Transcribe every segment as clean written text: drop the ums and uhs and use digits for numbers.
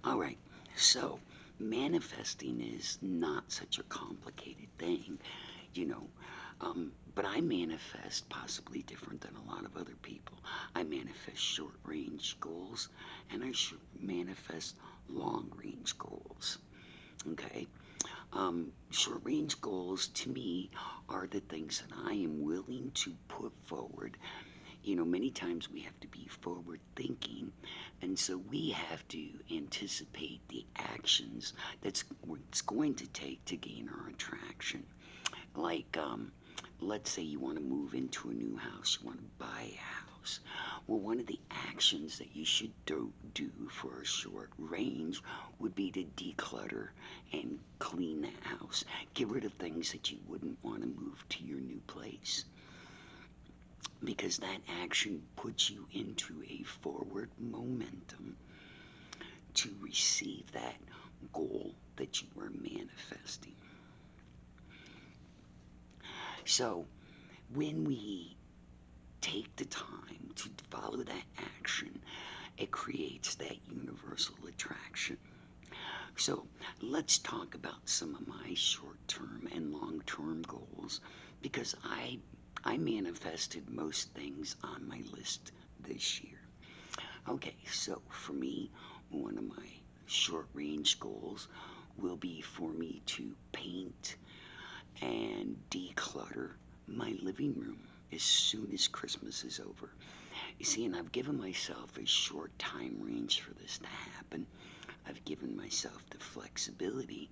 All right, so manifesting is not such a complicated thing, you know. But I manifest possibly different than a lot of other people. I manifest short range goals and I manifest long range goals. Okay? Short range goals to me are the things that I am willing to put forward. Many times we have to be forward thinking, and so we have to anticipate the actions that's it's going to take to gain our attraction. Like, let's say you want to move into a new house, you want to buy a house. Well, one of the actions that you should do for a short range would be to declutter and clean that house. Get rid of things that you wouldn't want to move to your new place, because that action puts you into a forward momentum to receive that goal that you are manifesting. So, when we take the time to follow that action, it creates that universal attraction. So, let's talk about some of my short term and long term goals, because I manifested most things on my list this year. Okay, so for me, one of my short range goals will be for me to paint and declutter my living room as soon as Christmas is over. You see, and I've given myself a short time range for this to happen. I've given myself the flexibility,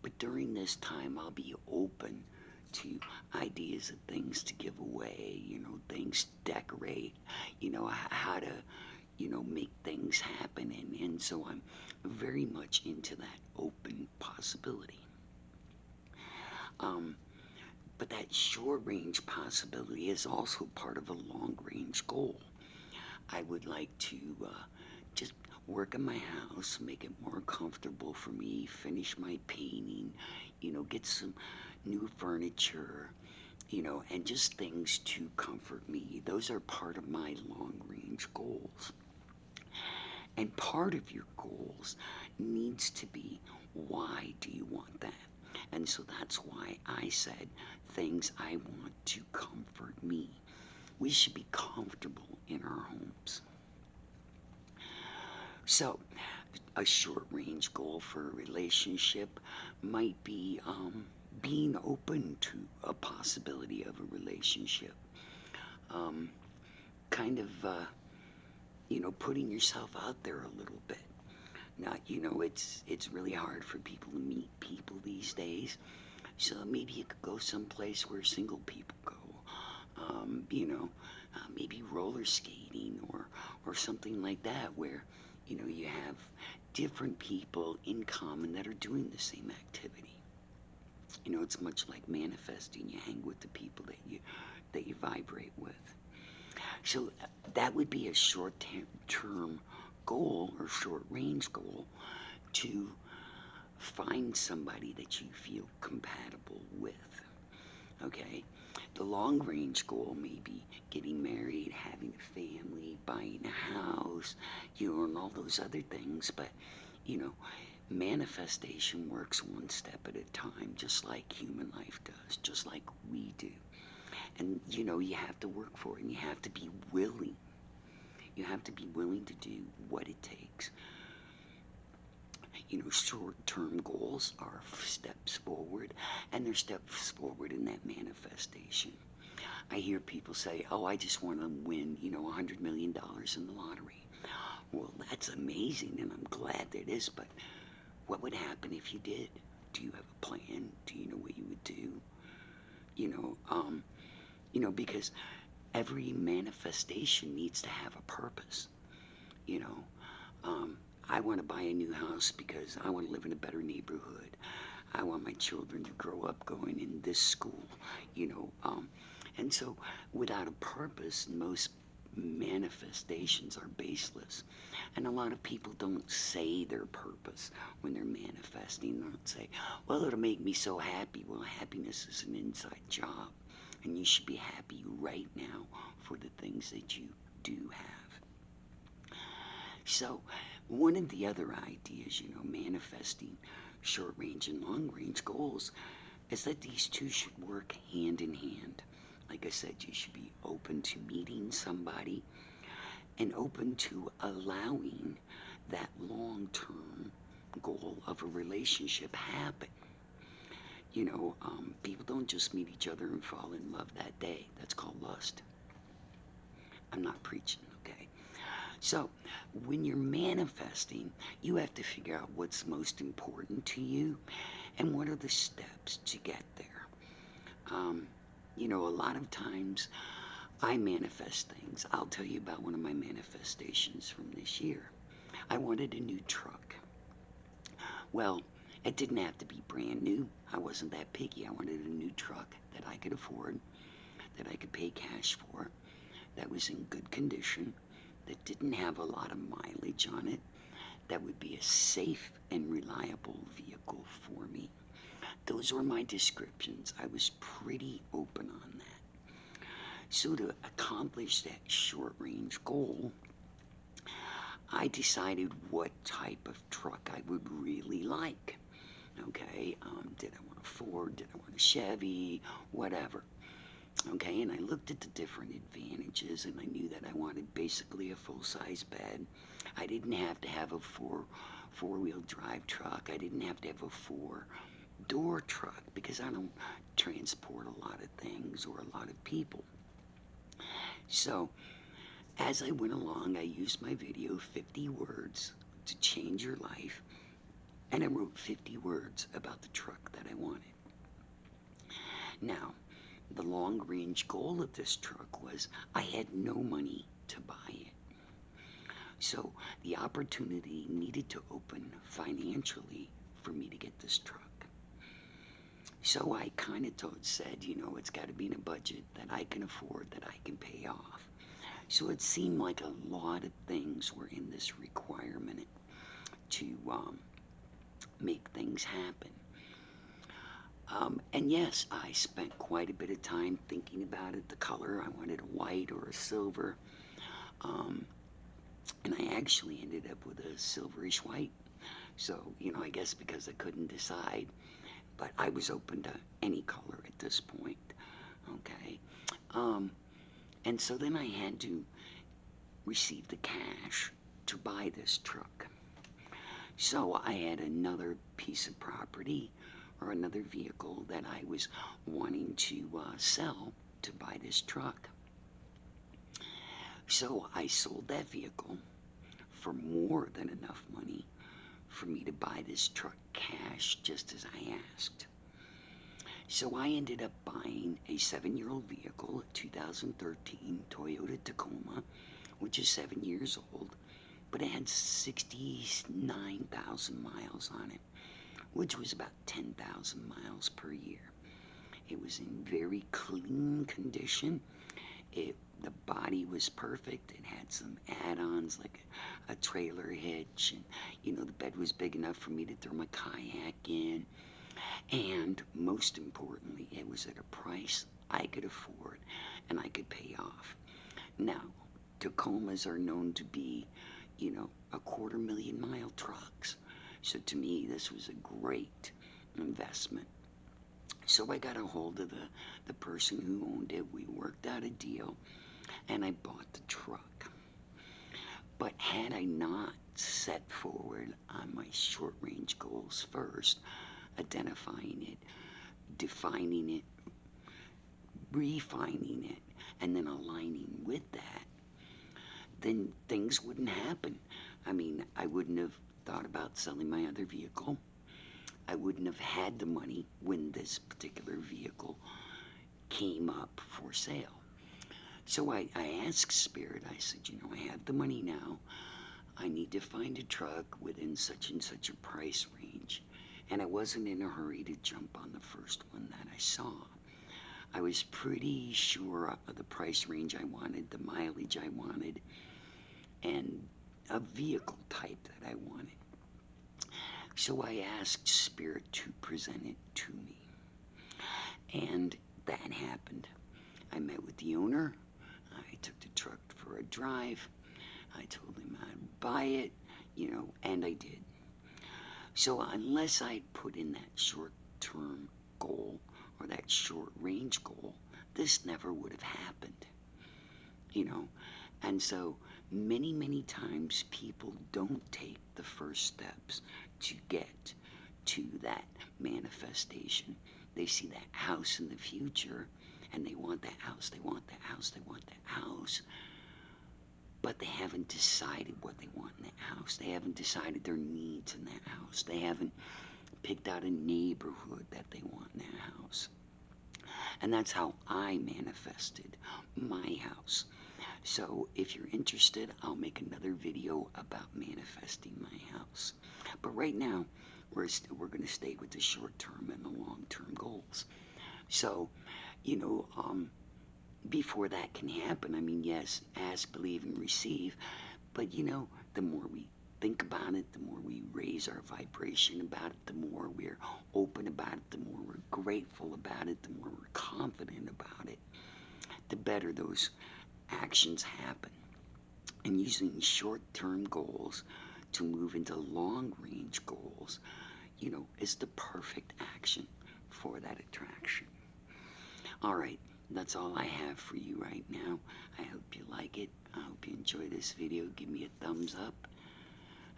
but during this time, I'll be open to ideas of things to give away, things to decorate, how to, make things happen. And so I'm very much into that open possibility. Um, but that short range possibility is also part of a long range goal. I would like to just work in my house, make it more comfortable for me, finish my painting, get some new furniture, and just things to comfort me. Those are part of my long range goals. And part of your goals needs to be, why do you want that? And so that's why I said things I want to comfort me. We should be comfortable in our homes. So, a short range goal for a relationship might be being open to a possibility of a relationship. Um, kind of, putting yourself out there a little bit. Not, it's really hard for people to meet people these days. So maybe you could go someplace where single people go. Maybe roller skating or something like that, where you have different people in common that are doing the same activity. It's much like manifesting. You hang with the people that you vibrate with. So that would be a short term goal or short range goal, to find somebody that you feel compatible with. Okay? The long range goal may be getting married, having a family, buying a house, and all those other things. But, you know, manifestation works one step at a time, just like human life does, just like we do. And, you have to work for it, and you have to be willing. You have to be willing to do what it takes. Short-term goals are steps forward, and they're steps forward in that manifestation. I hear people say, oh, I just want to win, $100 million in the lottery. Well, that's amazing, and I'm glad that it is, but what would happen if you did? Do you have a plan? Do you know what you would do? Because every manifestation needs to have a purpose. You know, I want to buy a new house because I want to live in a better neighborhood. I want my children to grow up going in this school, and so without a purpose, most manifestations are baseless. And a lot of people don't say their purpose when they're manifesting. They don't say, well, it'll make me so happy. Well, happiness is an inside job, and you should be happy right now for the things that you do have. So one of the other ideas, manifesting short range and long range goals, is that these two should work hand in hand. Like I said, you should be open to meeting somebody and open to allowing that long term goal of a relationship happen. People don't just meet each other and fall in love that day. That's called lust. I'm not preaching, okay? So, when you're manifesting, you have to figure out what's most important to you and what are the steps to get there. Um, a lot of times I manifest things. I'll tell you about one of my manifestations from this year. I wanted a new truck. Well, it didn't have to be brand new. I wasn't that picky. I wanted a new truck that I could afford, that I could pay cash for, that was in good condition, that didn't have a lot of mileage on it, that would be a safe and reliable vehicle for me. Those were my descriptions. I was pretty open on that. So to accomplish that short range goal, I decided what type of truck I would really like. Okay, did I want a Ford? Did I want a Chevy? Whatever. Okay, and I looked at the different advantages, and I knew that I wanted basically a full-size bed. I didn't have to have a four-wheel drive truck. I didn't have to have a four-door truck because I don't transport a lot of things or a lot of people. So as I went along, I used my video, 50 words to change your life, and I wrote 50 words about the truck that I wanted. Now, the long range goal of this truck was I had no money to buy it. So the opportunity needed to open financially for me to get this truck. So I kind of said, it's got to be in a budget that I can afford, that I can pay off. So it seemed like a lot of things were in this requirement to make things happen. And yes, I spent quite a bit of time thinking about it, the color. I wanted a white or a silver. And I actually ended up with a silverish white. So, I guess because I couldn't decide, but I was open to any color at this point. Okay. And so then I had to receive the cash to buy this truck. So I had another piece of property or another vehicle that I was wanting to sell to buy this truck. So I sold that vehicle for more than enough money for me to buy this truck cash, just as I asked. So I ended up buying a 7-year-old vehicle, a 2013 Toyota Tacoma, which is 7 years old, but it had 69,000 miles on it, which was about 10,000 miles per year. It was in very clean condition. The body was perfect. It had some add-ons like a trailer hitch, and the bed was big enough for me to throw my kayak in. And most importantly, it was at a price I could afford and I could pay off. Now, Tacomas are known to be, 250,000-mile trucks. So to me, this was a great investment. So I got a hold of the person who owned it. We worked out a deal, and I bought the truck. But had I not set forward on my short-range goals first, identifying it, defining it, refining it, and then aligning with that, then things wouldn't happen. I mean, I wouldn't have thought about selling my other vehicle. I wouldn't have had the money when this particular vehicle came up for sale. So I asked Spirit, I said, I have the money now. I need to find a truck within such and such a price range. And I wasn't in a hurry to jump on the first one that I saw. I was pretty sure of the price range I wanted, the mileage I wanted, and a vehicle type that I wanted. So I asked Spirit to present it to me. And that happened. I met with the owner. I took the truck for a drive. I told him I'd buy it. and I did. So unless I put in that short-term goal or that short-range goal, this never would have happened, you know. And so many, many times people don't take the first steps to get to that manifestation. They see that house in the future and they want that house, they want that house, they want that house, but they haven't decided what they want in that house. They haven't decided their needs in that house. They haven't picked out a neighborhood that they want in that house. And that's how I manifested my house. So if you're interested, I'll make another video about manifesting my house. But right now, we're going to stay with the short-term and the long-term goals. So, you know, before that can happen, I mean, yes, ask, believe, and receive. But, the more we think about it, the more we raise our vibration about it, the more we're open about it, the more we're grateful about it, the more we're confident about it, the better those actions happen. And using short-term goals to move into long-range goals, is the perfect action for that attraction. All right, that's all I have for you right now. I hope you like it. I hope you enjoy this video. Give me a thumbs up.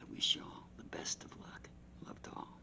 I wish you all the best of luck. Love to all.